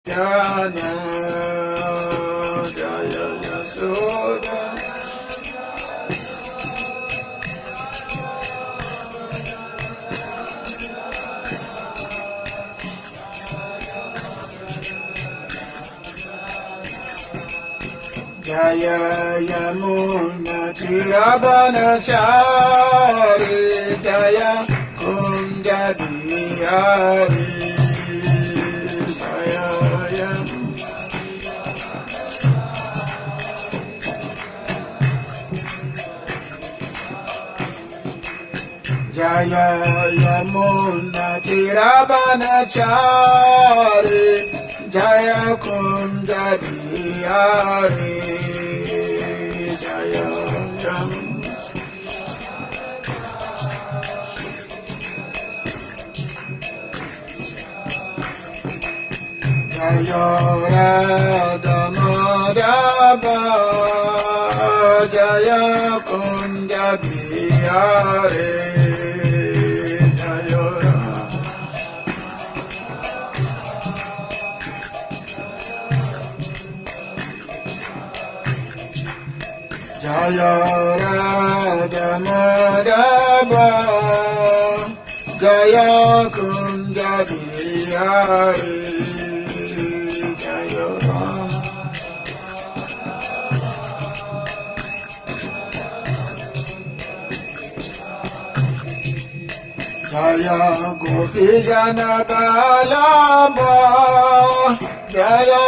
Jana Jaya Yasoda Jaya Yamuna Chirabanachari Jaya Kunda Diyari Jaya Yamuna Chirabanachari Jaya Kunda Diyari Jaya Yamuna Jaya rathāv Jaya Kunda Diyari Jaya rathāv Jaya Kunda Diyari Jaya Jaya Gopijana Balarāma Jaya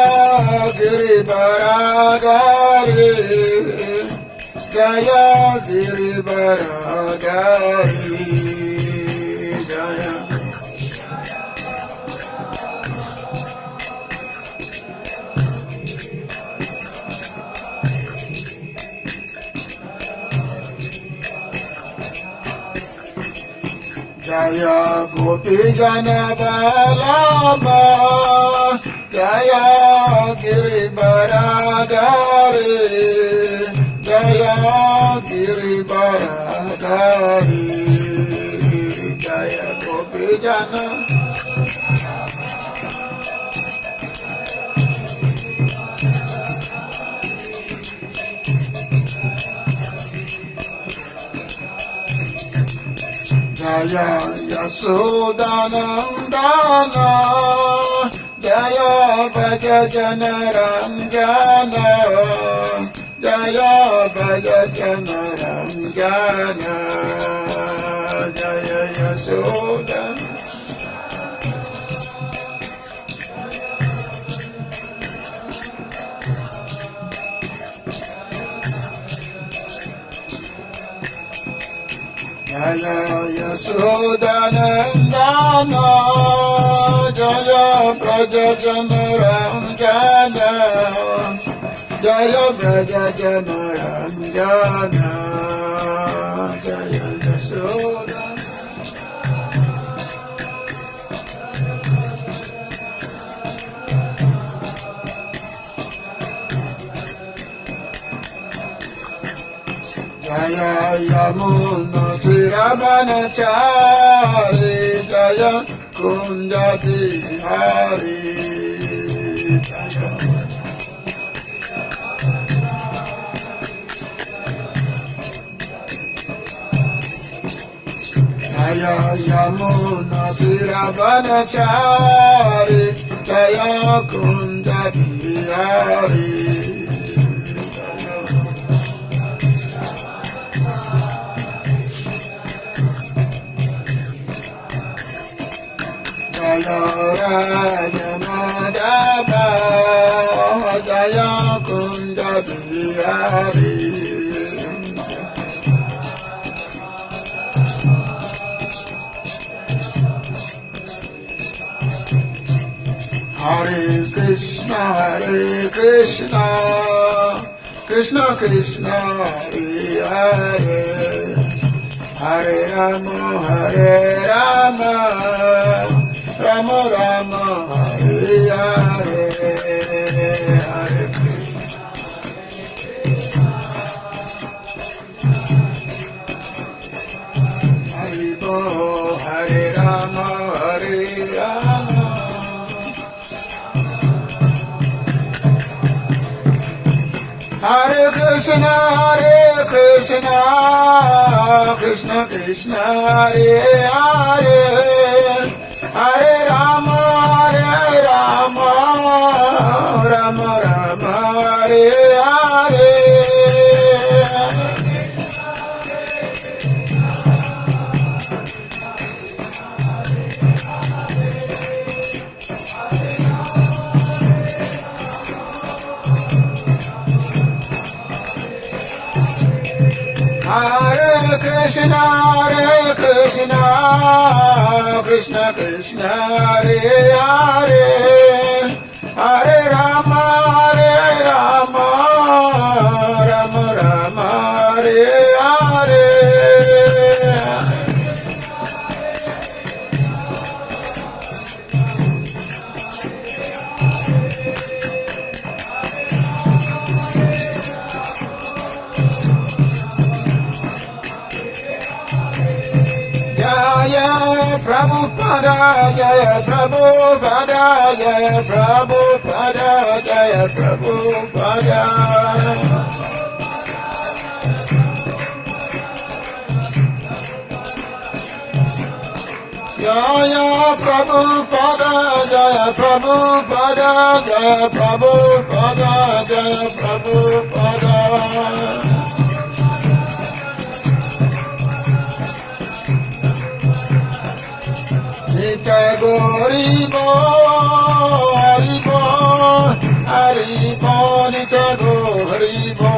Giribaradari Jaya Giribaradari Jaya Jaya Gopijana Balarāma Jaya Giribaradari Jaya Giribaradari Jaya Gopijana Jaya Yasodanandana Jaya Bhajajana Ranjana Jaya Bhajajana Ranjana Jaya Yasodanandana Jaya Yasodanandana Jaya Brajajana Ranjana Jaya Brajajana Ranjana Jaya Yasodanandana Jaya Yamuna Chirabanachari Jaya Kunda Diyari Jaya Yamuna Chirabanachari Jaya Kunda Diyari Jaya rathāv Jaya Kunda Diyari Hare Kṛṣṇa Kṛṣṇa Kṛṣṇa Hare Hare Rāma Rāma Rāma Hare Hare Hare Krishna Hare Rāma Hare Krishna, Krishna Krishna, Hare Hare, Hare Rama, Rama Rama, Hare Hare. Hare Krishna, Krishna Krishna, Hare Hare, Hare Rama, Rama Rama, Hare Hare. Prabhupada, Jaya Prabhupada, Jaya Prabhupada, Jaya Prabhupada. Jaya Prabhupada, Jaya Prabhupada, Jaya Prabhupada, Jaya Prabhupada. Nitai Goribo, Haribo, Haribo, Nitai Goribo.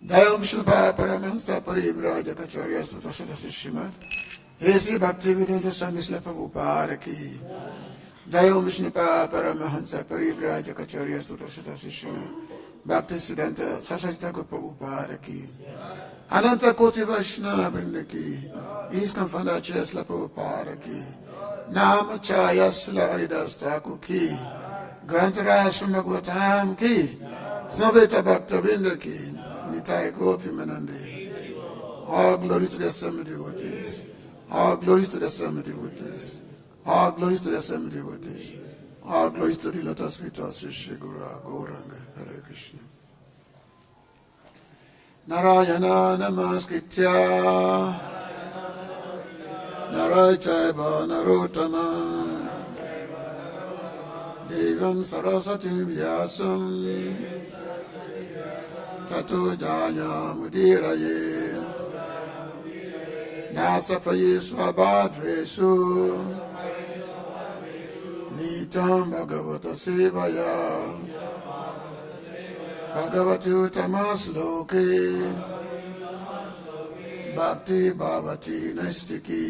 Dayam Shilpa Paramahansa Parivraja-Kacharya Sutra Srimad A.C. Bhaktivedanta Swami Srila Prabhupada ki. Dayam Viṣṇu Paramahansa Parivraja-Kacharya Sutra Srimad Bhaktisiddhanta Saraswati Prabhupada ki. Ananta Koti Vaishnava Vrinda ki. ISKCON founder Srila Prabhupada ki. Namacharya Srila Haridas Thakur ki. Grantaraj Srimad ki. Samaveta Bhakta Vrinda ki. Nitai Gopimanande. All glory to the Assembled devotees. All glory to the Assembled devotees. All glory to the Assembled devotees. All glory to the lotus feet of Sri Gauranga. Hare Krishna. Narayana Namaskritya Narayana Narottama Devam Saraswatim Vyasam Tato Jaya Mudiraye Nasapaye Swabhadreshu Nitam Bhagavata Sevaya Bhagavati Uttamasloke Bhakti Bhavati Naistiki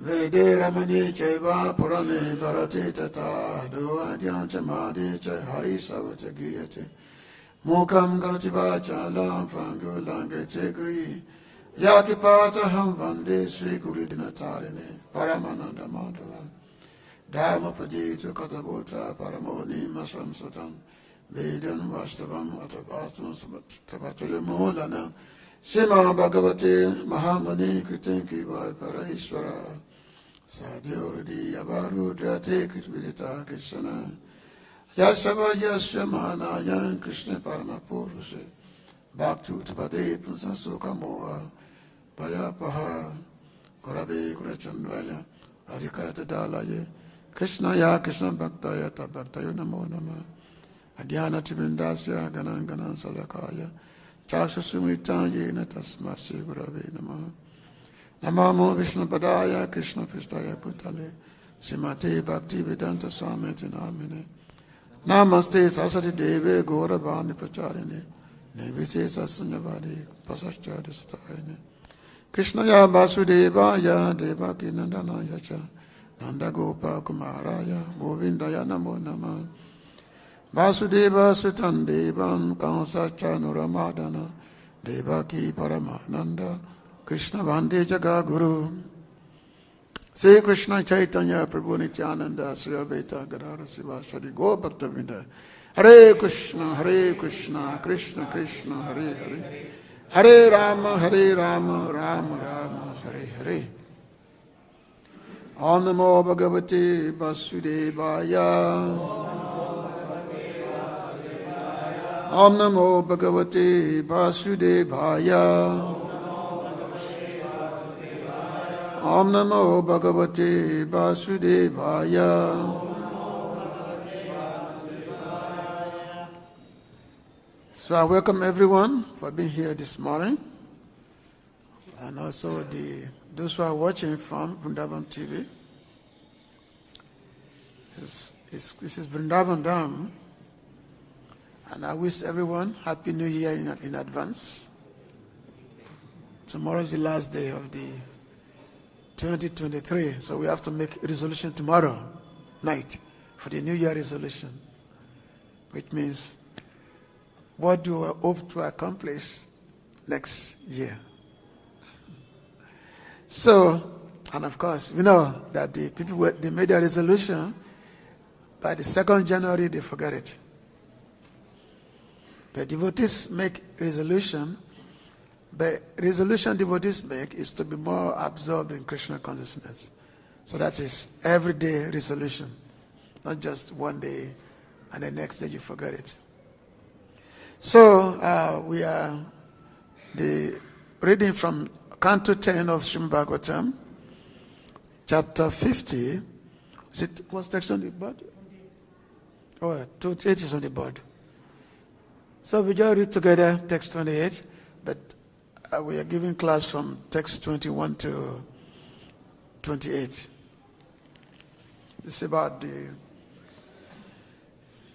Vede Ramani Chaiva Purane Bharati Tata Doadyan Chamadi Chai Hari Savata Giyate Mukam Karati Vachalam Pangulang Gri Yakipata Ham Vande Sri Guru Dinatarine Paramananda Madhava Dharma Prajitu Katabota Paramoni Masam Satan Vedan Vastavam Atavastam Tavataya Mulana Shima Bhagavate Mahamani Kritinki Vai Paraishvara Sadhyordi Avarudra Tekritvidita Kṛṣṇa Yasava Yashamana Yan Krishna Paramapurushe Bhaktu Tapade Punsasuka Moha Payapaha Gurave Gurachandvaya Radhikata Dalaye Krishna Ya Krishna Bhaktaya Tabhaktayo Namo Nama Agyana Tibindasya Ganan Ganan Salakaya Chakshasumritaye Natasmasya Gurave Namaha Namamo Viṣṇu Padaya Krishna Pristaya Bhutale Srimate Bhaktivedanta Swamiti Namine Namaste Saraswati Deve Gauravani Pracharine Nirvisesa Sunyavadi Pasachari Satayane Krishna Ya Vasudeva Ya Devaki Nandana Yacha Nanda Gopa Kumaraya Govindaya Namo Nama Vasudeva Sutan Devan Kansacha Nuramadana Devaki Paramananda Krishna Vande Jaga Guru Sri Krishna Chaitanya Prabhu Nityananda Sri Advaita Gadadhara Sivasari Go Bhaktavinda Hare Krishna Krishna Krishna Hare Hare Hare Rama, Hare Rama, Rama Rama, Hare Hare. Om Namo Bhagavate Vasudevaya. Om Namo Bhagavate Vasudevaya. Om Namo Bhagavate Vasudevaya. So I welcome everyone for being here this morning, and also those who are watching from Vrindavan TV. This is Vrindavan Dham, and I wish everyone Happy New Year in advance. Tomorrow is the last day of the 2023, so we have to make a resolution tomorrow night for the New Year resolution, which means what do we hope to accomplish next year? So, and of course, we know that the people, they made a resolution, by the 2nd January, they forget it. The devotees make resolution, the resolution devotees make is to be more absorbed in Krishna consciousness. So that is everyday resolution, not just one day and the next day you forget it. So we are reading from Canto 10 of Srimad Bhagavatam, chapter 50. What's text on the board? Oh, 28 is on the board. So we just read together text 28, but we are giving class from text 21 to 28. It's about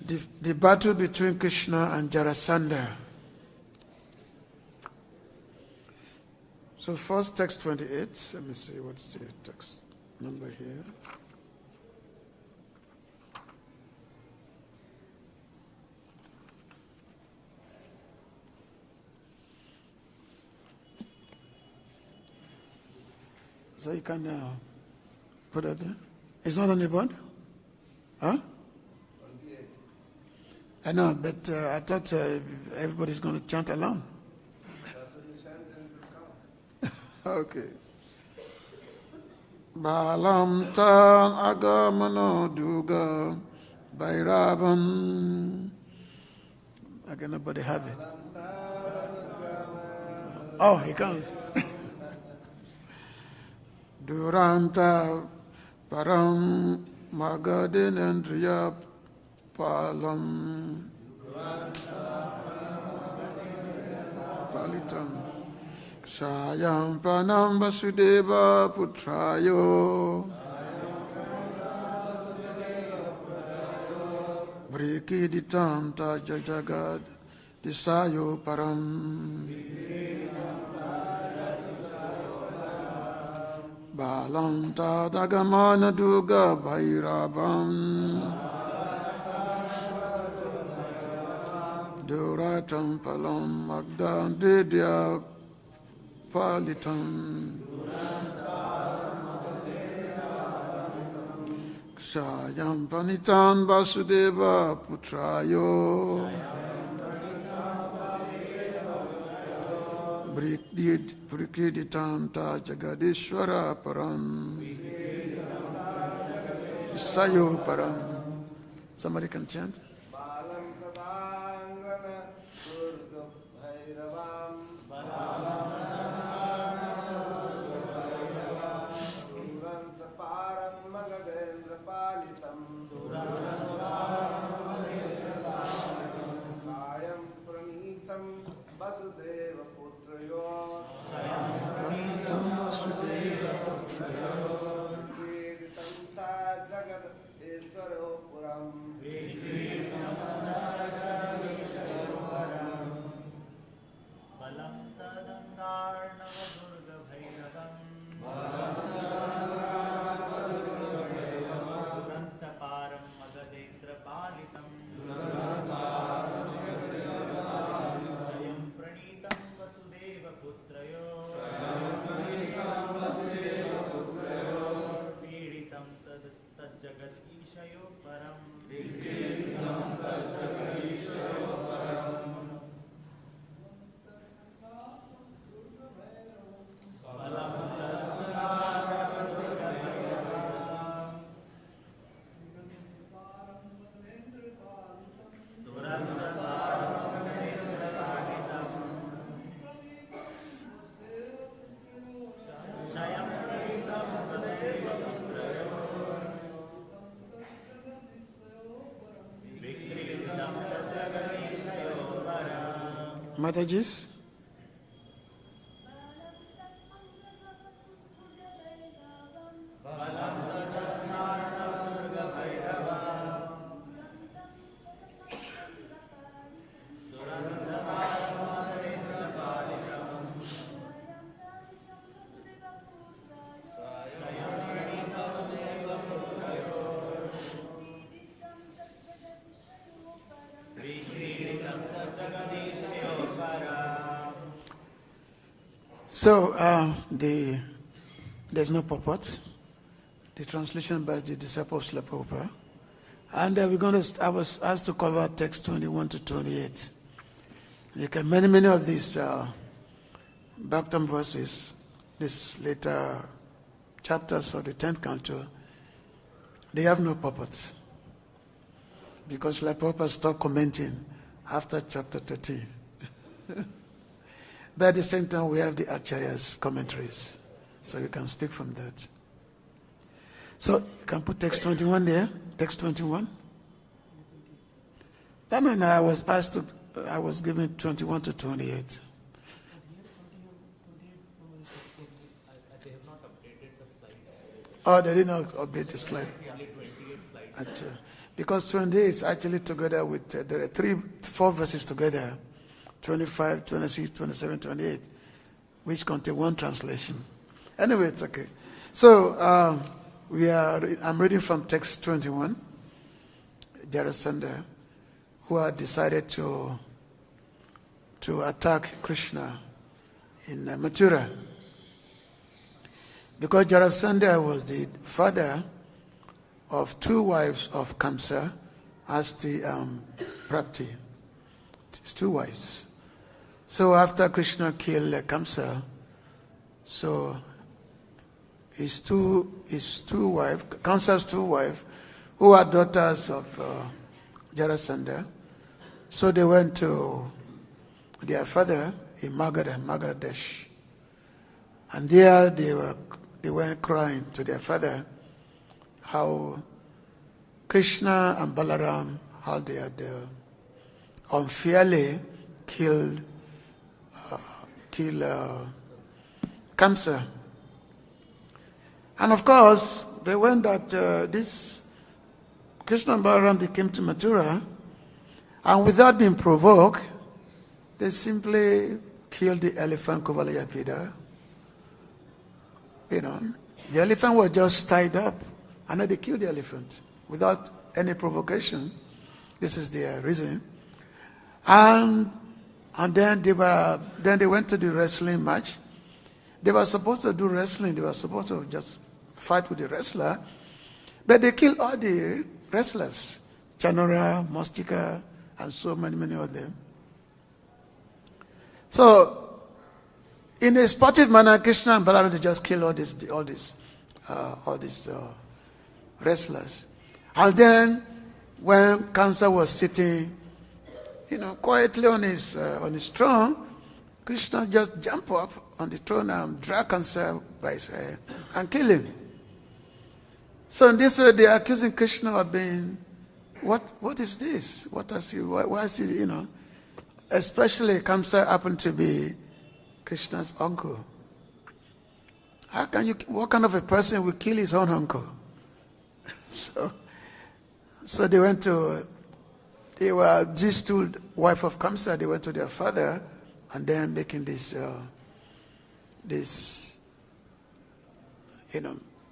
the battle between Kṛṣṇa and Jarasandha. So first text 28, let me see what's the text number here. So you can put it there. It's not on the board? Huh? I know, but I thought everybody's going to chant along. Okay. Balam tan agamano duga Bhairavan. Again, nobody have it. Oh, he comes. Duranta param magadinendriya palam palitam shayam panam vasudeva putrayo vrikiditam tajagad disayo param balam tadagamana duga bhairavam Duratam palam magdan didya palitam Kṣayam panitan vasudeva putrayo Brikiditam ta jagadishvara param Sayo param. Somebody can chant. Mataji's? So there's no purport. The translation by the disciples of Prabhupada. And I was asked to cover text 21 to 28. Many of these baptism verses, these later chapters of the 10th canto, they have no purport. Because like Prabhupada stopped commenting after chapter 13. But at the same time, we have the Acharyas' commentaries. So you can speak from that. So you can put text 21 there. Text 21. Then when I was given 21 to 28. Oh, they did not update the slide. Achha. Because 28 is actually together with, there are 4 verses together. 25, 26, 27, 28, which contain one translation. Anyway, it's okay. So I'm reading from text 21. Jarasandha, who had decided to attack Kṛṣṇa in Mathura, because Jarasandha was the father of 2 wives of Kamsa, as the Prapti. His 2 wives. So after Kṛṣṇa killed Kamsa, so his two wives, Kamsa's 2 wives, who are daughters of Jarasandha, so they went to their father in Magadha, and there they went crying to their father how Kṛṣṇa and Balarāma, how they had unfairly killed Kamsa. And of course, they went that this Kṛṣṇa and Balarāma, they came to Mathura, and without being provoked, they simply killed the elephant Kuvalayapida. The elephant was just tied up, and then they killed the elephant without any provocation. This is their reason. And then they went to the wrestling match. They were supposed to do wrestling. They were supposed to just fight with the wrestler. But they killed all the wrestlers. Chanora, Mustika, and so many of them. So, in a sportive manner, Kṛṣṇa and Balarāma, they just killed all these wrestlers. And then, when Kamsa was sitting quietly on his throne, Kṛṣṇa just jumped up on the throne and dragged Kamsa by his hair and killed him. So in this way, they are accusing Kṛṣṇa of being, what is this? What has he, why is he, especially Kamsa happened to be Kṛṣṇa's uncle. What kind of a person will kill his own uncle? So they went to, these 2 wives of Kamsa, they went to their father, and then making this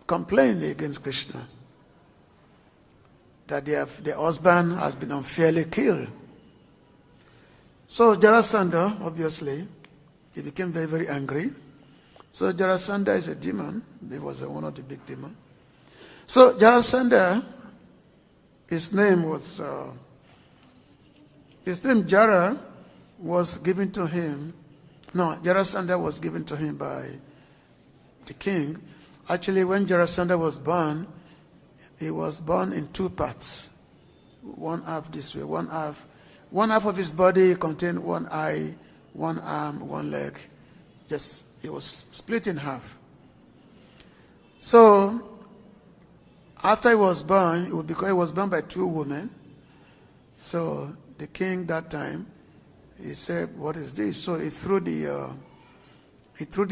complaint against Kṛṣṇa, that their husband has been unfairly killed. So Jarasandha, obviously, he became very, very angry. So Jarasandha is a demon. He was one of the big demons. So Jarasandha, his name Jara was given to him. No, Jarasandha was given to him by the king. Actually, when Jarasandha was born, he was born in 2 parts. One half this way, one half of his body contained 1 eye, 1 arm, 1 leg. Just, he was split in half. So, after he was born, because he was born by 2 women, so the king that time, he said, "What is this?" So he threw the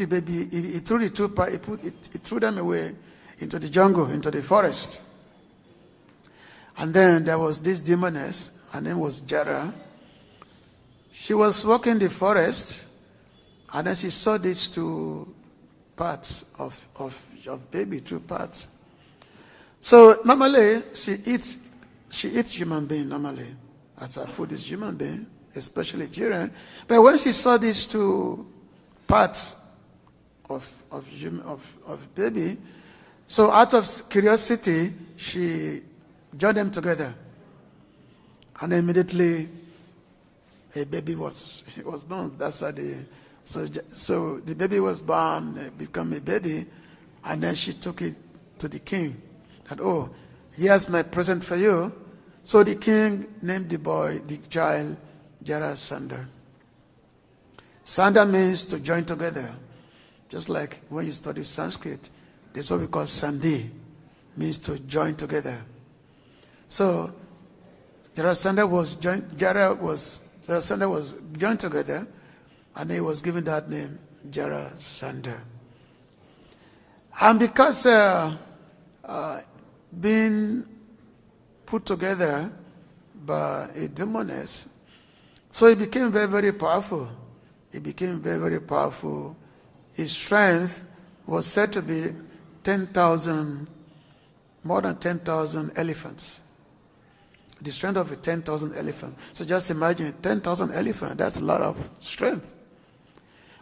baby, he threw the two parts, he threw them away into the jungle, into the forest. And then there was this demoness, her name was Jara. She was walking in the forest, and then she saw these two parts of baby, two parts. So normally she eats human being normally, as her food is human being, especially children. But when she saw these two parts of baby, so out of curiosity, she joined them together, and immediately a baby was born. That's how so the baby was born, become a baby, and then she took it to the king. That, "Oh, here's my present for you." So the king named the child, Jarasandha. Sandha means to join together. Just like when you study Sanskrit, that's what we call Sandhi, means to join together. So Jarasandha was joined together, and he was given that name, Jarasandha. And because being put together by a demoness, so he became very, very powerful. He became very, very powerful. His strength was said to be more than 10,000 elephants. The strength of a 10,000 elephant. So just imagine 10,000 elephants. That's a lot of strength.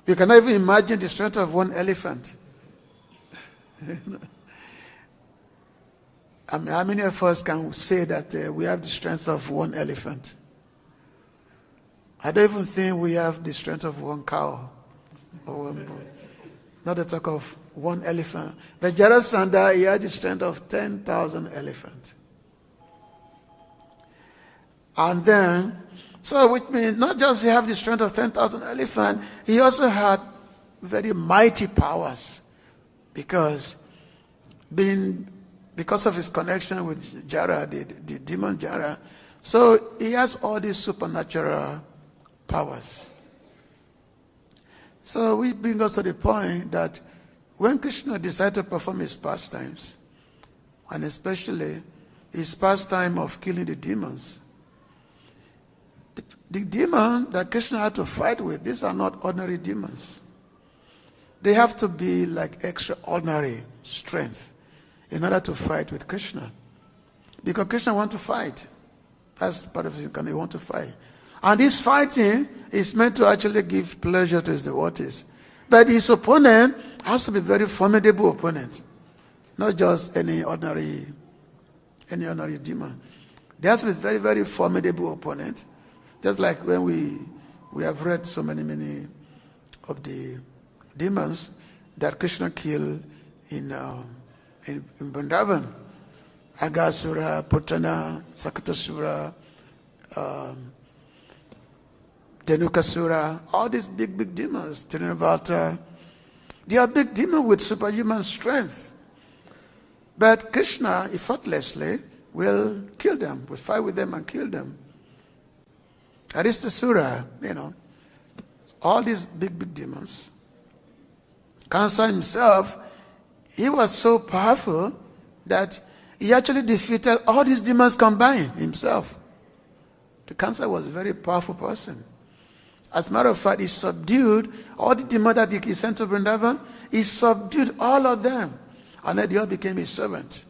You cannot even imagine the strength of one elephant. I mean, how many of us can say that we have the strength of one elephant? I don't even think we have the strength of one cow or one bull. Not to talk of one elephant. But Jarasandha, he had the strength of 10,000 elephants. And then, so which means not just he have the strength of 10,000 elephants, he also had very mighty powers, because of his connection with Jara, the demon Jara. So he has all these supernatural powers. So we bring us to the point that when Kṛṣṇa decided to perform his pastimes, and especially his pastime of killing the demons, the demon that Kṛṣṇa had to fight with, these are not ordinary demons. They have to be like extraordinary strength in order to fight with Kṛṣṇa. Because Kṛṣṇa wants to fight. That's part of his kind. He wants to fight. And this fighting is meant to actually give pleasure to his devotees. But his opponent has to be a very formidable opponent. Not just any ordinary demon. There has to be a very, very formidable opponent. Just like when we have read so many of the demons that Kṛṣṇa killed in Vrindavan. Aghasura, Putana, Sakatasura, Dhenukasura, all these big demons, Trinavata, they are big demons with superhuman strength. But Kṛṣṇa, effortlessly, will kill them, will fight with them and kill them. Aristasura, all these big demons. Kṛṣṇa himself, he was so powerful that he actually defeated all these demons combined himself. The Kṛṣṇa was a very powerful person. As a matter of fact, he subdued all the demons that he sent to Vrindavan. He subdued all of them. And then they all became his servant.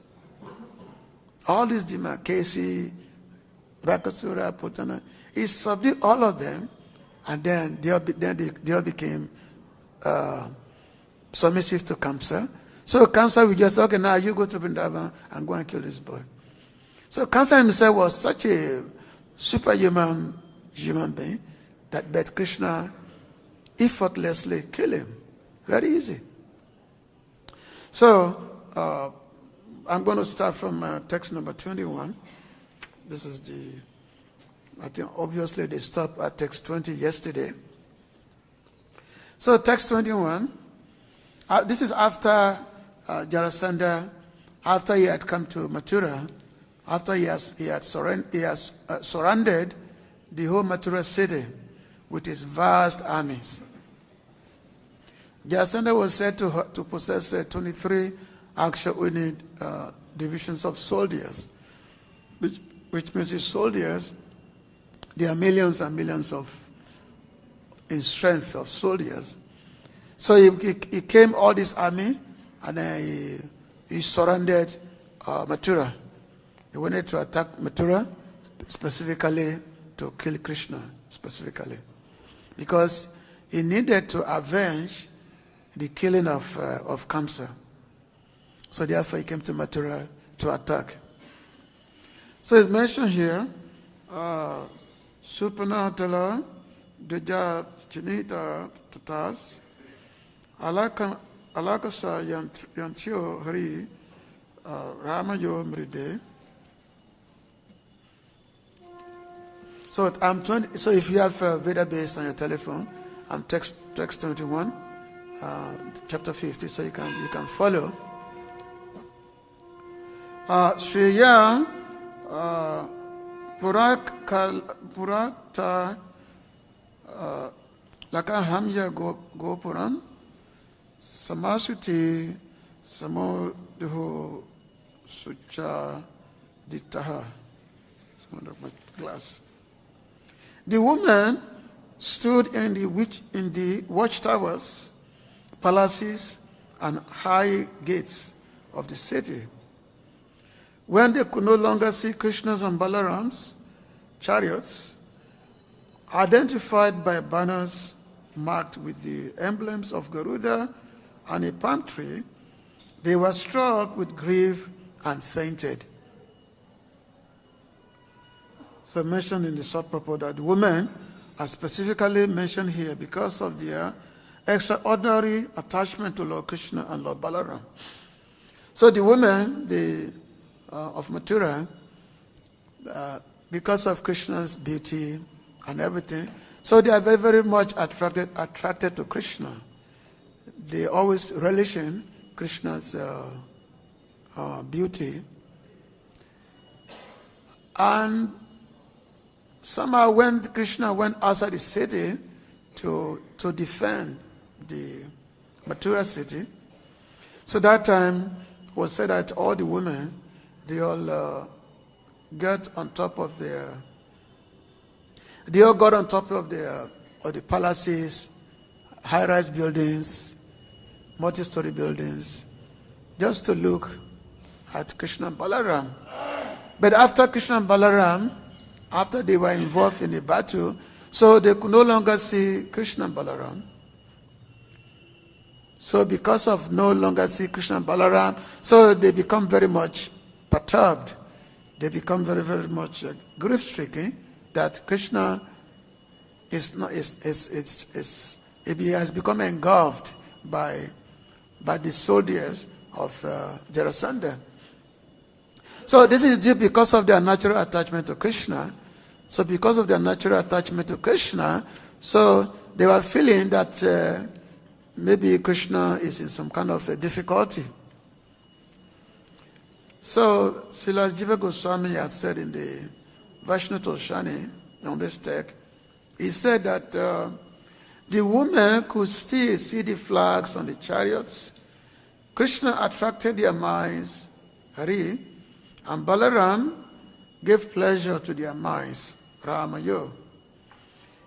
All these demons, Kesi, Rakasura, Putana, he subdued all of them. And then they all became submissive to Kṛṣṇa. So Kṛṣṇa will just say, okay, now you go to Vrindavan and go and kill this boy. So Kṛṣṇa himself was such a superhuman human being that Kṛṣṇa effortlessly killed him. Very easy. So I'm going to start from text number 21. This is I think obviously they stopped at text 20 yesterday. So text 21, this is after Jarasandha, after he had come to Mathura, after he has surrounded the whole Mathura city with his vast armies. Jarasandha was said to possess 23 actual unit divisions of soldiers, which means his soldiers, there are millions and millions in strength of soldiers. So he came all this army, and he surrounded Mathura. He wanted to attack Mathura, specifically to kill Kṛṣṇa, specifically, because he needed to avenge the killing of Kamsa. So therefore he came to Mathura to attack. So it's mentioned here, suparṇa-tāla-dhvaja-cihitnau, alakṣayantyo, hari-rāmayor, mṛdhe. So so if you have a database on your telephone, I'm text 21, chapter 50, so you can follow. Striyaḥ, purāṭṭālaka-harmya-gopuraṁ, samāśritāḥ, sammumuhuḥ, śucārditaḥ. Glass. The woman stood in the watchtowers, palaces, and high gates of the city. When they could no longer see Kṛṣṇa's and Balarāma's chariots, identified by banners marked with the emblems of Garuḍa and a palm tree, they were struck with grief and fainted. So mentioned in the short purport that the women are specifically mentioned here because of their extraordinary attachment to Lord Kṛṣṇa and Lord Balarāma. So the women of Mathura, because of Kṛṣṇa's beauty and everything, so they are very, very much attracted to Kṛṣṇa. They always relish in Kṛṣṇa's beauty. And somehow when Kṛṣṇa went outside the city to defend the Mathura city, so that time it was said that all the women, they all got on top of the palaces, high-rise buildings, multi-story buildings, just to look at Kṛṣṇa and Balarāma. But after Kṛṣṇa and Balarāma, after they were involved in a battle, so they could no longer see Kṛṣṇa and Balarāma. So because of no longer see Kṛṣṇa and Balarāma, so they become very much perturbed. They become very, very much grief-stricken that Kṛṣṇa has become engulfed by the soldiers of Jarasandha. So this is due because of their natural attachment to Kṛṣṇa. So because of their natural attachment to Kṛṣṇa, so they were feeling that maybe Kṛṣṇa is in some kind of a difficulty. So Srila Jiva Goswami had said in the Viṣṇu Toshani, on this text, he said that the women could still see the flags on the chariots. Kṛṣṇa attracted their minds, Hari, and Balarāma gave pleasure to their minds, hari-rāmayor.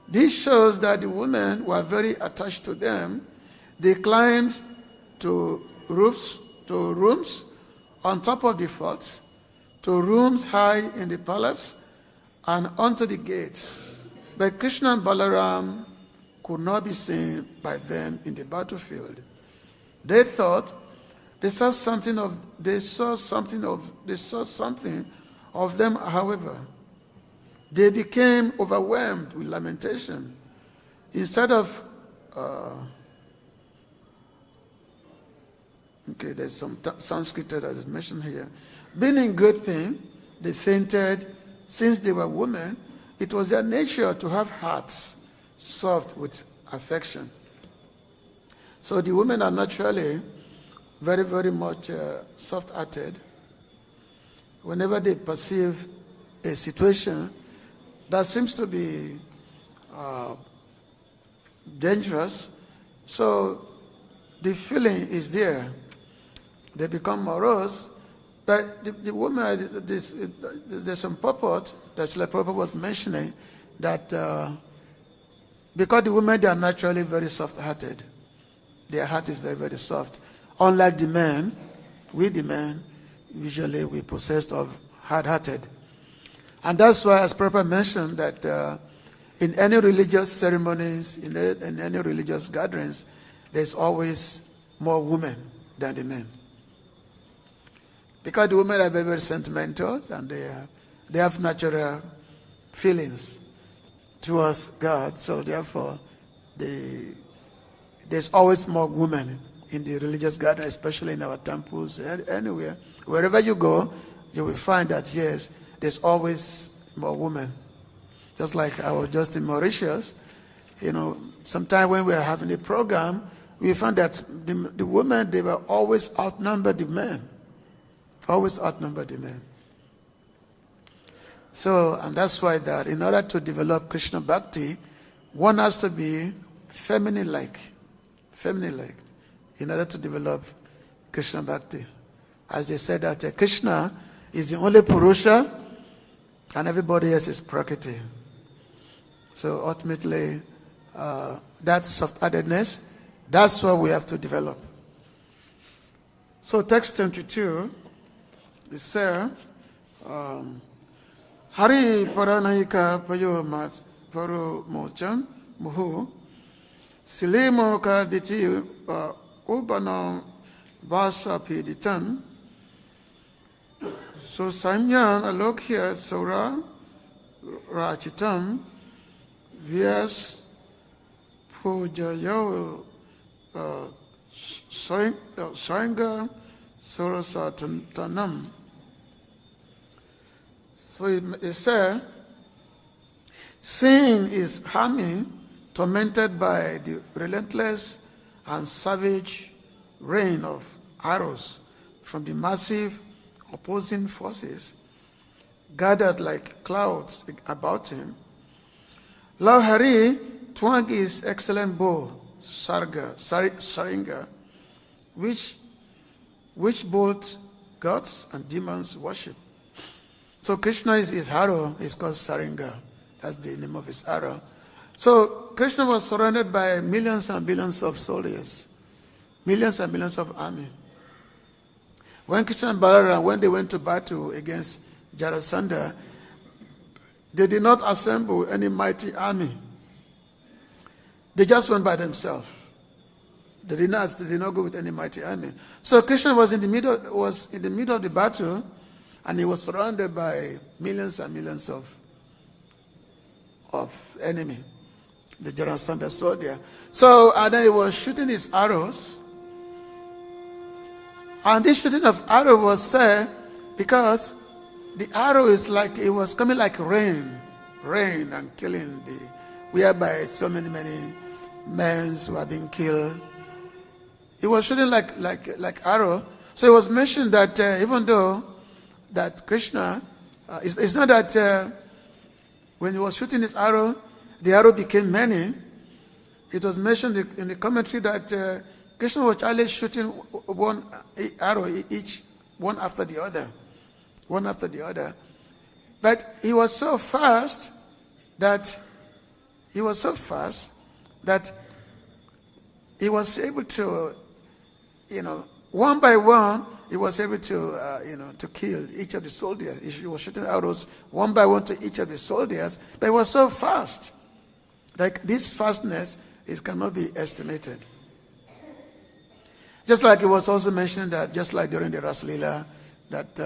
This shows that the women were very attached to them. They climbed to roofs, to rooms on top of the forts, to rooms high in the palace, and onto the gates. But Kṛṣṇa and Balarāma could not be seen by them in the battlefield. They thought they saw something of them, however. They became overwhelmed with lamentation. Instead of there's some Sanskrit that is mentioned here. Being in great pain, they fainted. Since they were women, it was their nature to have hearts soft with affection. So the women are naturally very, very much soft-hearted. Whenever they perceive a situation that seems to be dangerous. So the feeling is there. They become morose. But the woman, there's some purport that Srila Prabhupada was mentioning that because the women, they are naturally very soft-hearted. Their heart is very, very soft. Unlike the men, the men, usually we possessed of hard-hearted. And that's why, as Prabhupada mentioned, that in any religious ceremonies, in any religious gatherings, there's always more women than the men. Because the women are very, very sentimental, and they have natural feelings towards God. So therefore, there's always more women in the religious gathering, especially in our temples, anywhere. Wherever you go, you will find that, yes, there's always more women. Just like I was just in Mauritius, sometime when we were having a program, we found that the women, they were always outnumbered the men. Always outnumbered the men. So, and that's why that in order to develop Krishna Bhakti, one has to be feminine-like, in order to develop Krishna Bhakti. As they said that Krishna is the only Purusha, and everybody else is Prakriti. So ultimately, that soft-heartedness, that's what we have to develop. So text 22, it says, hari-rāmayoḥ sammumuhuḥ silimo kaditi ubanam vasa piditan so samyan alokya saura rachitam vyas pujayo sanga sarasatanam. So it says, sin is harming, tormented by the relentless and savage rain of arrows from the massive opposing forces gathered like clouds about him. Lord Hari twanged his excellent bow, saringa, which both gods and demons worship. So Krishna is his arrow, is called saringa. That's the name of his arrow. So Krishna was surrounded by millions and billions of soldiers, millions and millions of army. When Kṛṣṇa and Balarāma, when they went to battle against Jarasandha, they did not assemble any mighty army. They just went by themselves. They did not go with any mighty army. So Krishna was in the middle of the battle, and he was surrounded by millions and millions of enemy, the Jarasandha soldier. So and then he was shooting his arrows. And this shooting of arrow was said because the arrow is like, it was coming like rain and killing whereby so many men who are being killed. He was shooting like arrow. So it was mentioned that even though that Krishna, it's not that when he was shooting his arrow, the arrow became many. It was mentioned in the commentary that Krishna was always shooting one arrow each, one after the other. But he was so fast that he was able to, one by one, he was able to, to kill each of the soldiers. He was shooting arrows one by one to each of the soldiers, but he was so fast. Like this fastness, it cannot be estimated. Just like it was also mentioned that, just like during the Ras Leela, that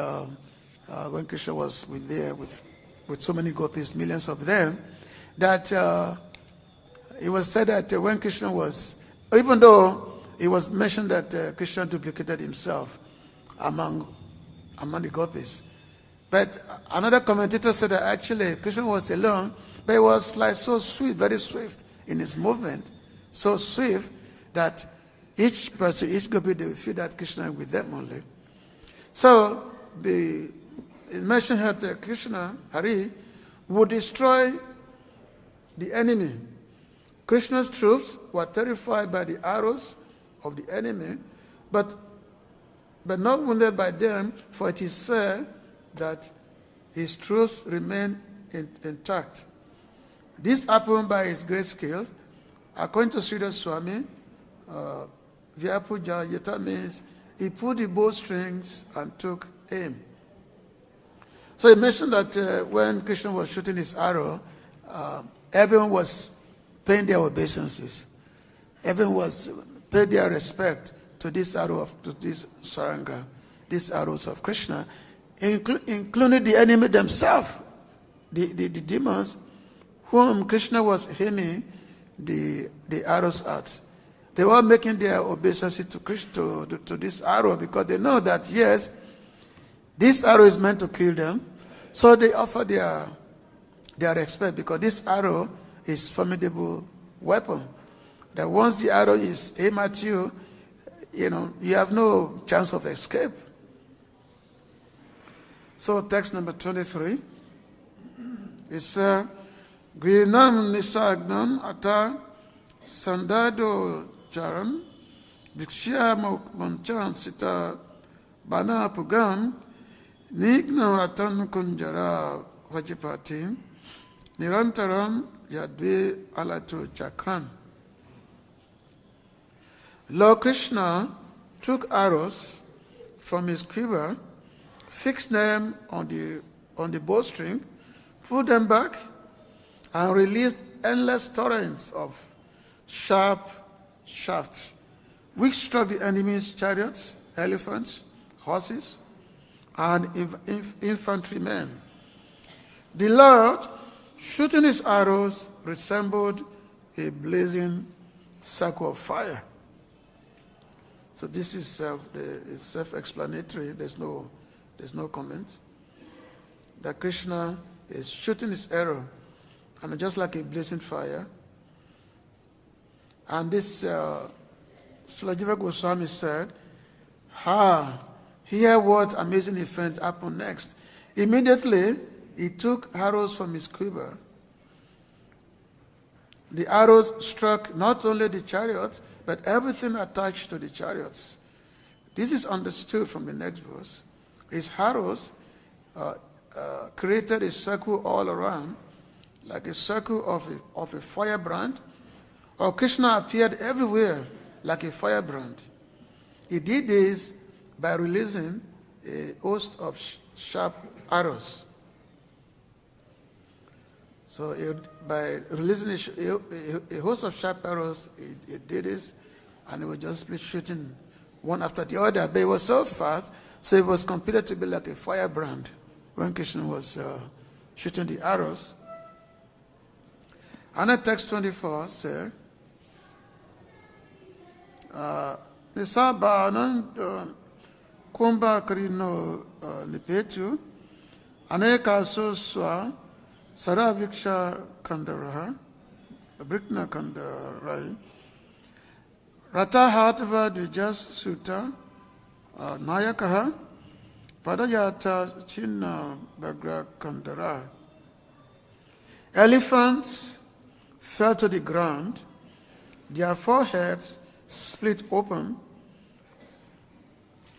when Krishna was there with so many gopis, millions of them, that it was said that when Krishna was, even though it was mentioned that Krishna duplicated himself among the gopis, but another commentator said that actually Krishna was alone, but he was like so swift, very swift in his movement, so swift that each person, each gopi, they will feel that Krishna is with them only. So it mentioned here that Krishna, Hari, would destroy the enemy Krishna's troops were terrified by the arrows of the enemy, but not wounded by them, for it is said that his troops remained intact. This happened by his great skill. According to Sridhar Swami, Vyapuja means he pulled the bowstrings and took aim. So he mentioned that when Krishna was shooting his arrow, everyone was paying their obeisances. Everyone was paying their respect to this arrow to this saranga, these arrows of Krishna, including the enemy themselves, the demons, whom Krishna was aiming the arrows at. They were making their obeisance to Krishna, to this arrow, because they know that, yes, this arrow is meant to kill them. So they offer their respect, because this arrow is a formidable weapon. That once the arrow is aimed at you, you have no chance of escape. So text number 23 is Grinam Nisagnan Ata Sandado Charan Bhikshya Monchan Sita Bana Pugan Nignam Ratan Kunjara Vajipatim Nirantaram Yadve Alatu Chakran. Lord Krishna took arrows from his quiver, fixed them on the bowstring, pulled them back, and released endless torrents of sharp shafts, which struck the enemy's chariots, elephants, horses, and infantrymen. The Lord, shooting his arrows, resembled a blazing circle of fire. So this is self-explanatory. There's no comment. That Krishna is shooting his arrow, and just like a blazing fire. And this Sulajiva Goswami said, hear what amazing event happened next. Immediately, he took arrows from his quiver. The arrows struck not only the chariots, but everything attached to the chariots. This is understood from the next verse. His arrows created a circle all around, like a circle of a firebrand, or Krishna appeared everywhere like a firebrand. He did this by releasing a host of sharp arrows. So by releasing a host of sharp arrows, he did this, and he was just shooting one after the other. But it was so fast, so it was considered to be like a firebrand when Krishna was shooting the arrows. And in text 24 says, Nisabanan Kumbha Karino Nipetu Aneka Soswa Saraviksha Kandaraha Brikna Kandarai Rathā-dhvaja-cihitnau Nayakaha Padayata Chinna Bagra Kandara. Elephants fell to the ground, their foreheads split open.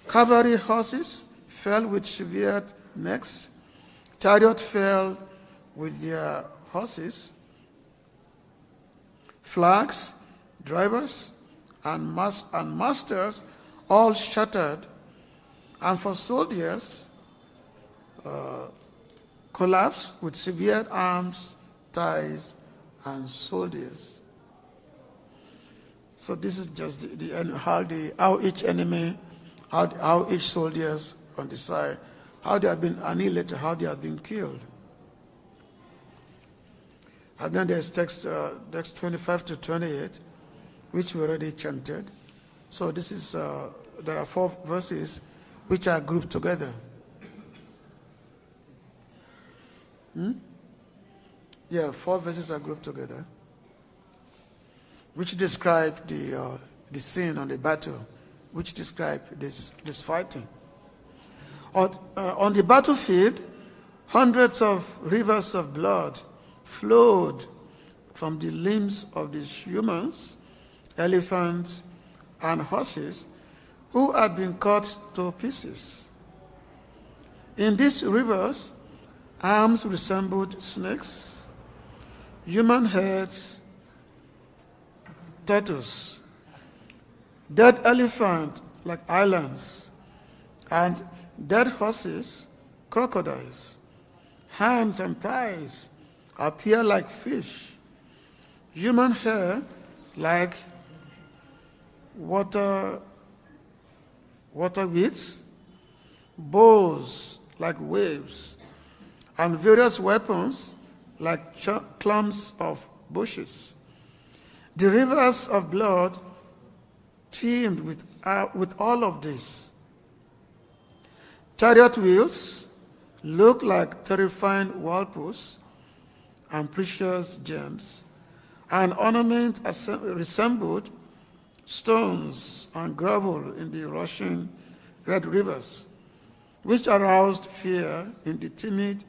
Cavalry horses fell with severed necks. Chariots fell with their horses. Flags, drivers, and masters all shattered. And for soldiers, collapsed with severed arms, thighs, and shoulders. So this is just how each enemy, how each soldiers on the side, how they have been annihilated, how they have been killed. And then there's text 25 to 28, which we already chanted. So this is there are 4 verses which are grouped together. Yeah, 4 verses are grouped together, which describe the scene on the battle, which describe this fighting. On the battlefield, hundreds of rivers of blood flowed from the limbs of the humans, elephants, and horses who had been cut to pieces. In these rivers, arms resembled snakes, human heads, turtles, dead elephants like islands, and dead horses, crocodiles. Hands and thighs appear like fish, human hair like water weeds, bows like waves, and various weapons like clumps of bushes. The rivers of blood teemed with all of this. Chariot wheels looked like terrifying whirlpools and precious gems, and ornament resembled stones and gravel in the rushing red rivers, which aroused fear in the timid,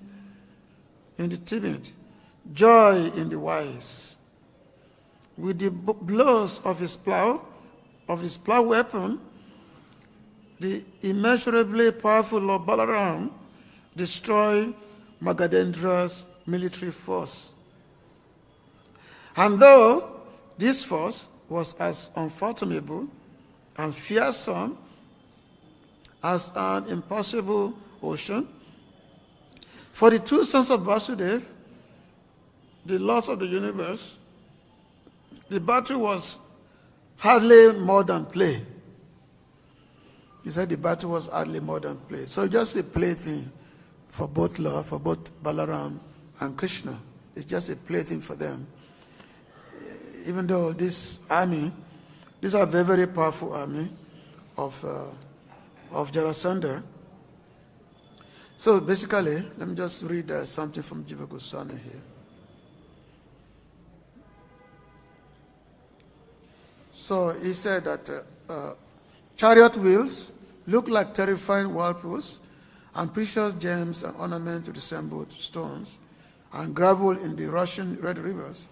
joy in the wise. With the blows of his plow weapon, the immeasurably powerful Lord Balarāma destroyed Magadhendra's military force. And though this force was as unfathomable and fearsome as an impassable ocean, for the two sons of Vasudeva, the lords of the universe, the battle was hardly more than play. He said the battle was hardly more than play. So just a plaything for both Lord, for both Balarāma and Kṛṣṇa. It's just a plaything for them. Even though this army, these are very, very powerful army of Jarasandha. So basically, let me just read something from Jiva Goswami here. So he said that chariot wheels look like terrifying whirlpools, and precious gems and ornaments resembled stones and gravel in the rushing red rivers,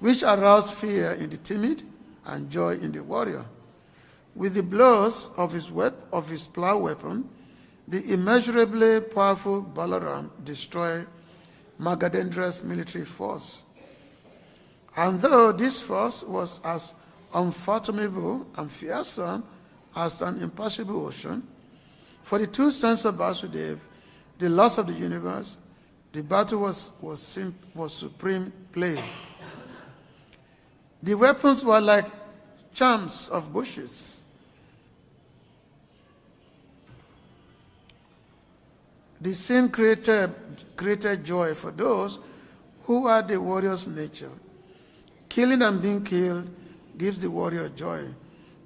which aroused fear in the timid and joy in the warrior. With the blows of his plow weapon, the immeasurably powerful Balarāma destroyed Magadhendra's military force. And though this force was as unfathomable and fearsome as an impassable ocean, for the two sons of Vasudeva, the lords of the universe, the battle was supreme play. The weapons were like chumps of bushes. The scene created joy for those who had the warrior's nature. Killing and being killed gives the warrior joy.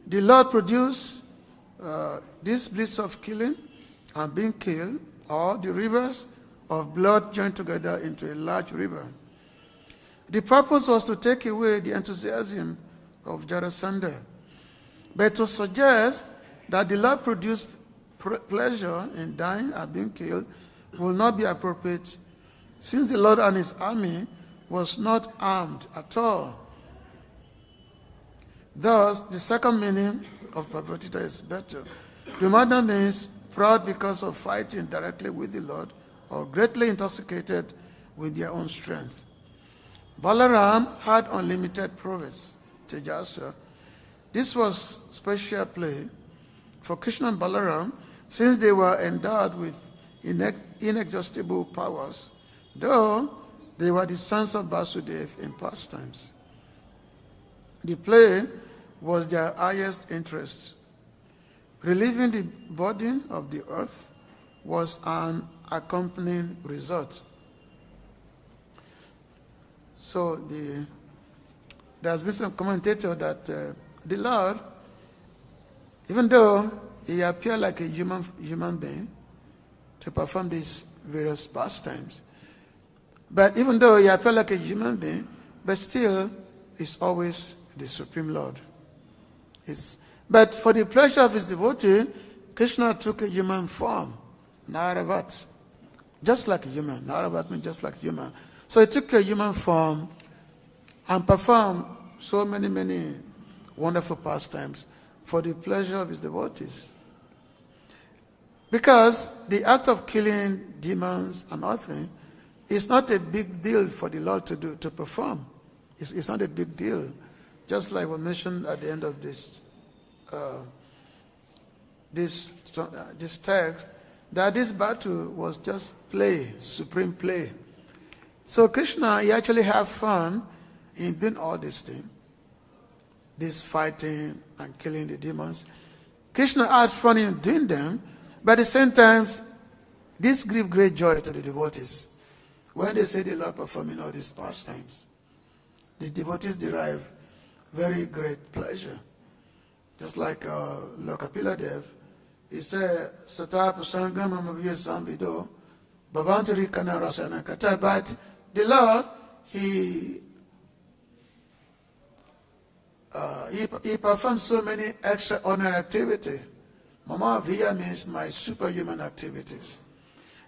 The Lord produced this bliss of killing and being killed, or the rivers of blood joined together into a large river. The purpose was to take away the enthusiasm of Jarasandha, but to suggest that the Lord produced pleasure in dying and being killed will not be appropriate, since the Lord and his army was not armed at all. Thus, the second meaning of Prabhupada is better. Pramada means proud because of fighting directly with the Lord, or greatly intoxicated with their own strength. Balarāma had unlimited prowess, Tejasa. This was special play for Kṛṣṇa and Balarāma, since they were endowed with inexhaustible powers, though they were the sons of Vasudeva in past times. The play was their highest interest. Relieving the burden of the earth was an accompanying result. So there's been some commentator that the Lord, even though he appeared like a human being to perform these various pastimes, but even though he appeared like a human being, but still is always the Supreme Lord. But for the pleasure of his devotee, Kṛṣṇa took a human form, Naravat, just like a human. Naravat means just like human. So he took a human form and perform so many wonderful pastimes for the pleasure of his devotees. Because the act of killing demons and other things is not a big deal for the Lord to perform. It's not a big deal. Just like we mentioned at the end of this text, that this battle was just play, supreme play. So Kṛṣṇa, he actually had fun in doing all these things, this fighting and killing the demons. Kṛṣṇa had fun in doing them, but at the same time, this gives great joy to the devotees. When they see the Lord performing all these pastimes, the devotees derive very great pleasure. Just like Lord Kapiladev, he said, Sata Pasangam Amavya Sambido, Bhavantari Kana Rasana Kata. But the Lord, he performs so many extraordinary activities. Mama Via means my superhuman activities.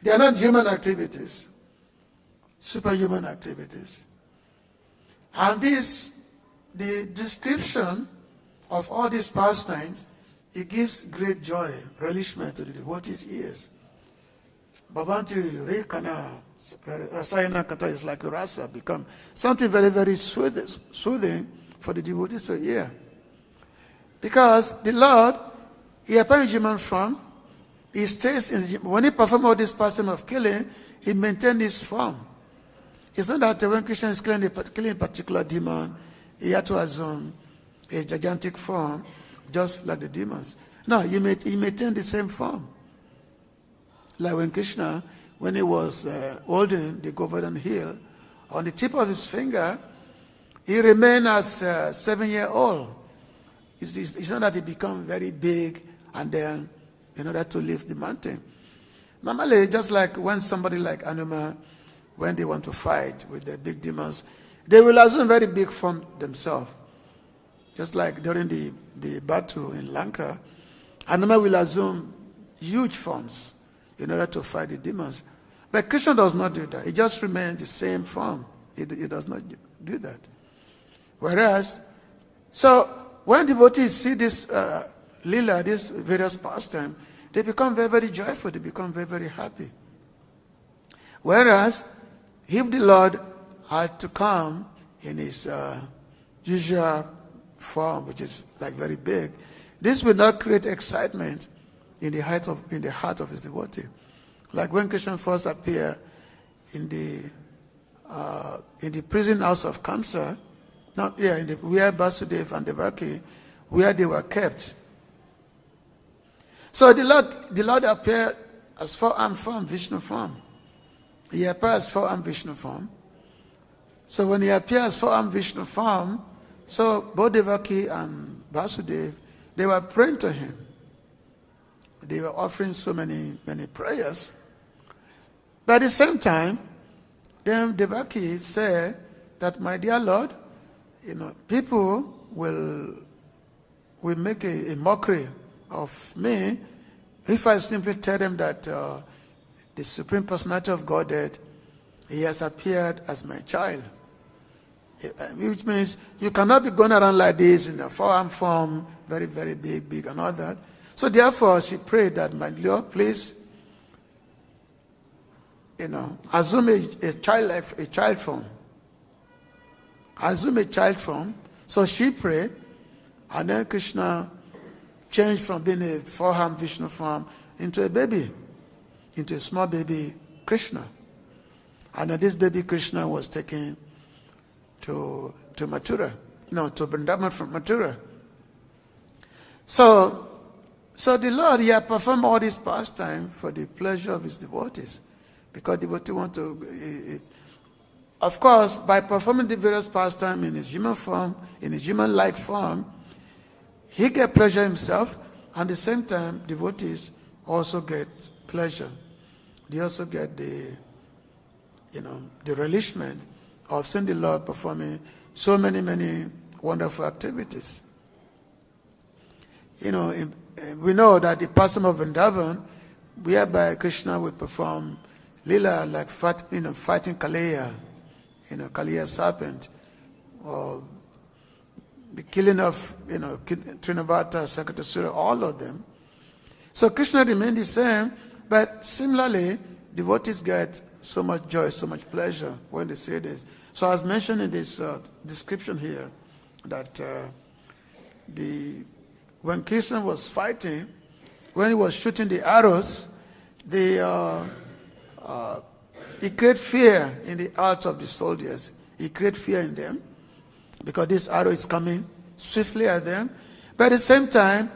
They are not human activities, superhuman activities. And the description of all these pastimes, it gives great joy, relishment to the devotees' ears. Bhavanti Rekana Rasayana Kata is like a rasa, become something very soothing for the devotees to hear. Because the Lord, he appears in human form, he stays in, when he performs all this pastime of killing, he maintains his form. It's not that when Kṛṣṇa is killing a particular demon, he had to assume a gigantic form, just like the demons. No, he maintained the same form. Like when Kṛṣṇa, when he was holding the Govardhan hill, on the tip of his finger, he remained as 7-year-old. It's not that he became very big and then in order to lift the mountain. Normally, just like when somebody like Anuma, when they want to fight with the big demons, they will assume very big form themselves. Just like during the battle in Lanka, Anuma will assume huge forms in order to fight the demons. But Kṛṣṇa does not do that. He just remains the same form. He does not do that. Whereas, so when devotees see this lila, this various pastime, they become very joyful. They become very happy. Whereas, if the Lord had to come in his usual form, which is like very big, this will not create excitement in the heart of his devotee. Like when Kṛṣṇa first appeared in the prison house of Kamsa, where Vasudeva and Devaki, where they were kept. So the Lord appeared as 4-armed form, Viṣṇu form. He appeared as 4-armed Viṣṇu form. So when he appeared as 4-armed Viṣṇu form, so both Devaki and Vasudeva, they were praying to him. They were offering so many prayers. But at the same time, then Devaki said that, my dear Lord, people will make a mockery of me if I simply tell them that the Supreme Personality of Godhead, he has appeared as my child. Which means you cannot be going around like this in a 4-armed form, very big and all that. So therefore she prayed that, my Lord, please, assume a child form. Assume a child form. So she prayed, and then Kṛṣṇa changed from being a 4-armed Viṣṇu form into a baby, into a small baby Kṛṣṇa. And then this baby Kṛṣṇa was taken to Mathura, to Vrindavan from Mathura. So the Lord, he had performed all this pastime for the pleasure of his devotees, because devotees want to. Of course, by performing the various pastime in his human form, in his human-like form, he gets pleasure himself, and at the same time, devotees also get pleasure. They also get the relishment of seeing the Lord performing so many wonderful activities. We know that the pastime of Vrindavan, whereby Kṛṣṇa would perform lila, like fighting Kaleya, Kaleya serpent, or the killing of, Trinavarta, Sakatasura, all of them. So Krishna remained the same, but similarly, devotees get so much joy, so much pleasure when they say this. So as mentioned in this description here, that when Krishna was fighting, when he was shooting the arrows, he created fear in the hearts of the soldiers. He created fear in them because this arrow is coming swiftly at them. But at the same time,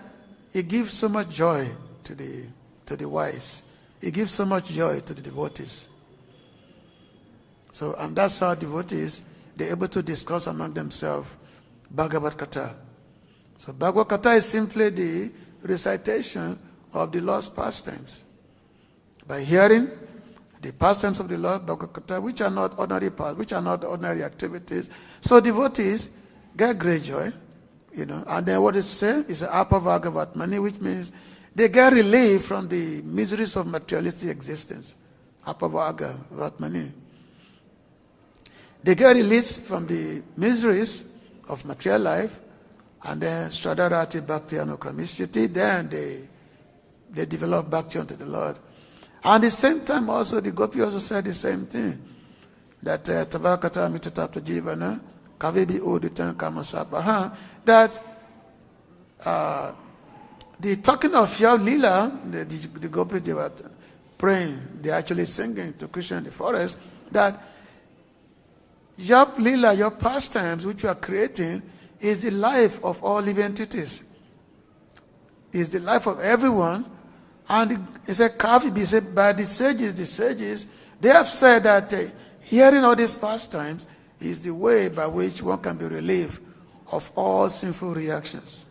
he gives so much joy to the wise. He gives so much joy to the devotees. So, and that's how devotees, they're able to discuss among themselves Bhagavad Gita. So Bhagavad Gita is simply the recitation of the Lord's pastimes. By hearing the pastimes of the Lord, Bhagavad Gita, which are not ordinary activities. So devotees get great joy, and then what it says is apavagatmani, which means they get relief from the miseries of materialistic existence. Apavagatmani. They get released from the miseries of material life, and then Stradarati Bhakti Anukramishyati, then they develop bhakti unto the Lord. And at the same time also, the Gopi also said the same thing, that Tabakata Mitatapta Jivana, Kavibi Uditan Kamasapaha, that the talking of your Lila, the Gopi, they were praying, they actually singing to Krishna in the forest, that your Lila, your pastimes which you are creating, is the life of all living entities. Is the life of everyone. And he said, Kavi, said, by the sages, they have said that hearing all these pastimes is the way by which one can be relieved of all sinful reactions.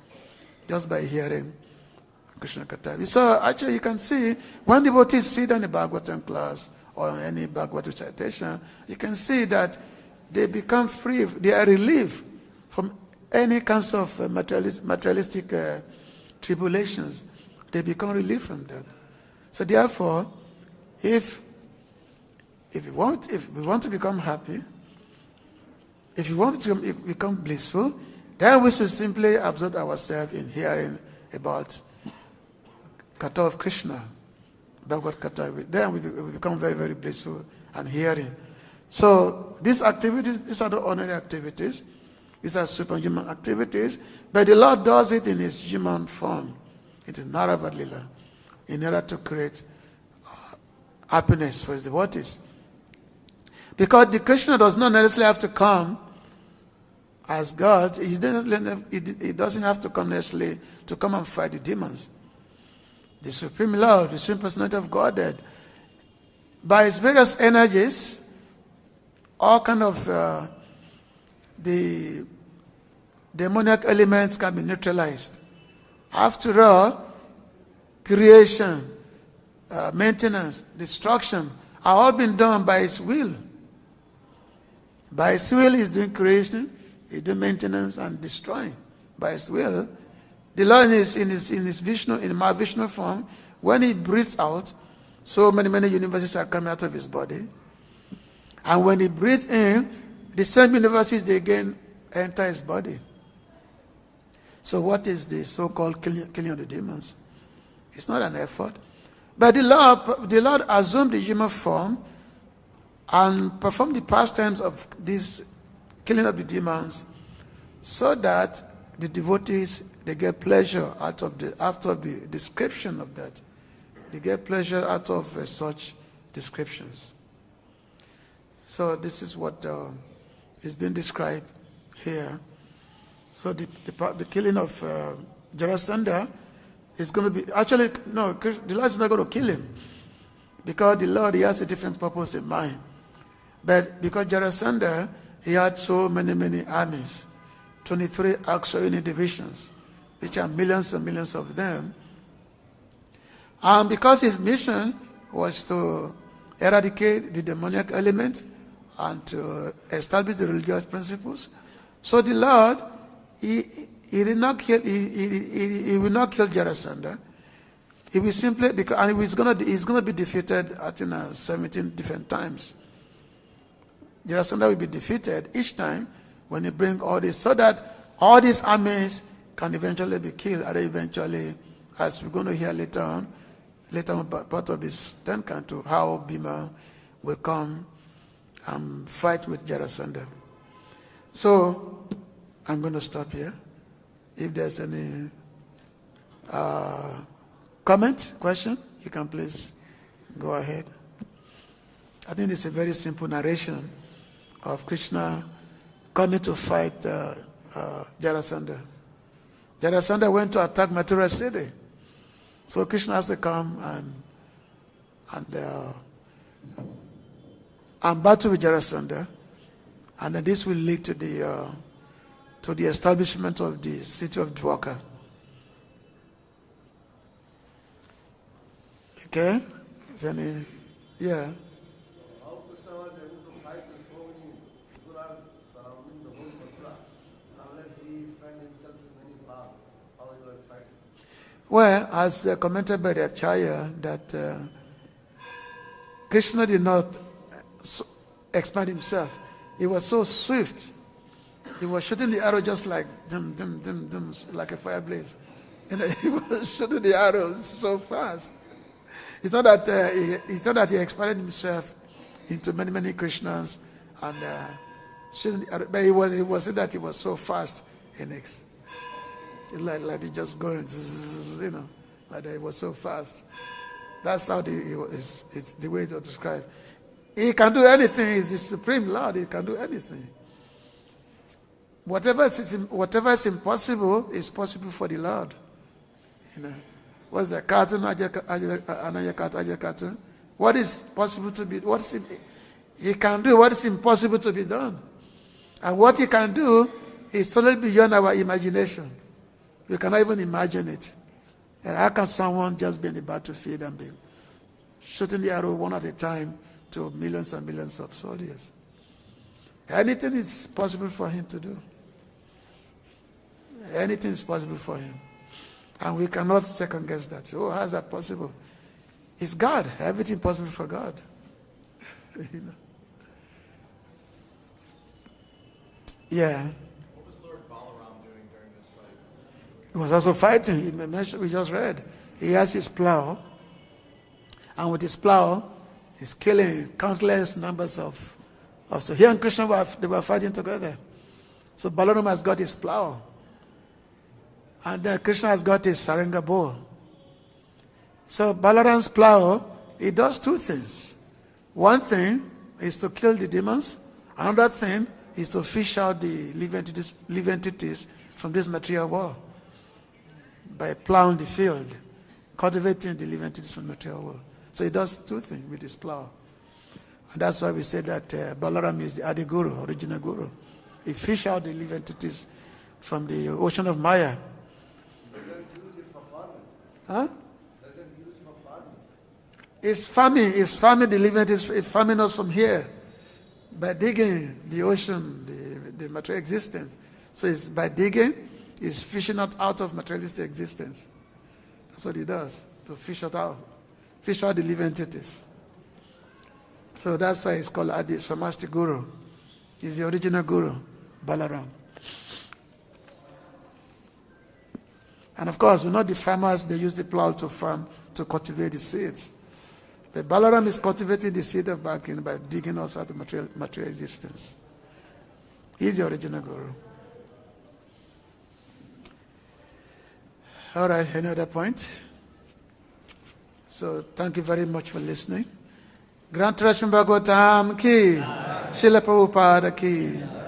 Just by hearing Krishna Katha. So actually you can see, when devotees sit in the Bhagavatam class or any Bhagavad recitation, you can see that they become free, they are relieved from any kinds of materialistic tribulations. They become relieved from that. So therefore, if we want to become happy, if we want to become blissful, then we should simply absorb ourselves in hearing about Katha of Krishna, Bhagavad Katha. Then we become very, very blissful and hearing. So these activities, these are the ordinary activities. These are superhuman activities. But the Lord does it in His human form. It is Naravad Lila, in order to create happiness for His devotees. Because the Krishna does not necessarily have to come as God. He doesn't have to come necessarily to come and fight the demons. The Supreme Lord, the Supreme Personality of Godhead, by His various energies, all kind of the demonic elements can be neutralized. After all, creation, maintenance, destruction are all been done by His will. By His will, He's doing creation, He's doing maintenance and destroying. By His will, the Lord is in his Viṣṇu, in my Viṣṇu form, when He breathes out, so many universes are coming out of His body. And when He breathes in, the same universes, they again enter His body. So what is the so-called killing of the demons? It's not an effort. But the Lord assumed the human form and performed the pastimes of this killing of the demons, so that the devotees, they get pleasure after the description of that. They get pleasure out of such descriptions. So this is what is being described here. So the killing of Jarasandha is going to be, actually, no, the Lord is not going to kill him, because the Lord, He has a different purpose in mind. But because Jarasandha, he had so many armies, 23 alakṣayantyo divisions, which are millions and millions of them. And because his mission was to eradicate the demonic element and to establish the religious principles, so the Lord, He will not kill Jarasandha. He will simply, and he's going to be defeated at 17 different times. Jarasandha will be defeated each time when he bring all this, so that all these armies can eventually be killed, and eventually, as we're going to hear later on part of this 10th canto, how Bhima will come and fight with Jarasandha. So, I'm going to stop here. If there's any comment, question, you can please go ahead. I think it's a very simple narration of Krishna coming to fight Jarasandha. Jarasandha went to attack Mathura city. So Krishna has to come and battle with Jarasandha, and then this will lead to the establishment of the city of Dwarka. Okay? Is any? Yeah. How Krishna was able to fight with so many people are surrounding the whole Mathura, unless he spent himself in many paths, how he was fighting? Well, as commented by the Acharya, that Krishna did not expand himself. He was so swift. He was shooting the arrow just like dum, dum, dum, dum, like a fire blaze. And he was shooting the arrows so fast. It's not that he expanded himself into many, many Krishnas and shooting the arrow, but it was that he was so fast in it. Like he just going, like that. It was so fast. That's how it's the way to describe. He can do anything. He's the Supreme Lord. He can do anything. Whatever is impossible is possible for the Lord. What's the cartoon? What is possible to be? He can do what is impossible to be done, and what he can do is totally beyond our imagination. We cannot even imagine it. And how can someone just be in the battlefield and be shooting the arrow one at a time to millions and millions of soldiers? Anything is possible for him to do. Anything is possible for him. And we cannot second guess that. Oh, how is that possible? It's God. Everything possible for God. Yeah. What was Lord Balarāma doing during this fight? He was also fighting. We just read. He has his plow. And with his plow, he's killing countless numbers of. So he and Krishna they were fighting together. So Balarāma has got his plow. And then Krishna has got his saranga bow. So Balarāma's plow, it does two things. One thing is to kill the demons. Another thing is to fish out the live entities from this material world by plowing the field, cultivating the live entities from the material world. So he does two things with his plow. And that's why we say that Balarāma is the Adi Guru, original Guru. He fish out the live entities from the ocean of Maya. Doesn't use it for farming. Huh? Doesn't use for farming. It's farming the live entities, it's farming us from here by digging the ocean, the material existence. So it's by digging, it's fishing out of materialistic existence. That's what he does, to fish out the live entities. So that's why it's called Adi Samasti Guru. He's the original Guru, Balarāma. And of course, we know the farmers, they use the plow to farm, to cultivate the seeds. But Balarāma is cultivating the seed of Bhakti by digging us out of material existence. He's the original Guru. All right, any other point? So thank you very much for listening. Grant Rashmi Bhagavatam ki, Srila Prabhupada ki.